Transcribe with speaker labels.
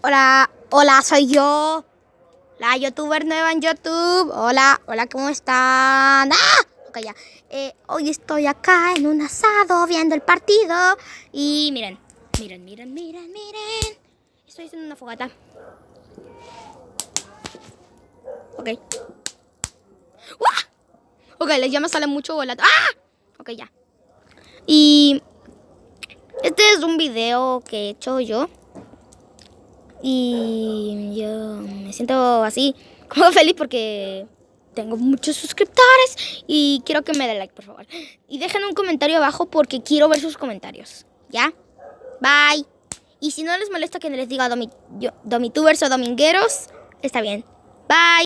Speaker 1: Hola, hola, soy yo, la youtuber nueva en YouTube. Hola, hola, ¿cómo están? ¡Ah! Ok, ya. Hoy estoy acá en un asado viendo el partido. Y miren. Estoy haciendo una fogata. Ok. ¡Uah! Ok, les llama sale mucho volato. ¡Ah! Ok, ya. Y este es un video que he hecho yo. Y yo me siento así, como feliz porque tengo muchos suscriptores y quiero que me den like, por favor. Y dejen un comentario abajo porque quiero ver sus comentarios. ¿Ya? Bye. Y si no les molesta que les diga domitubers o domingueros, está bien. Bye.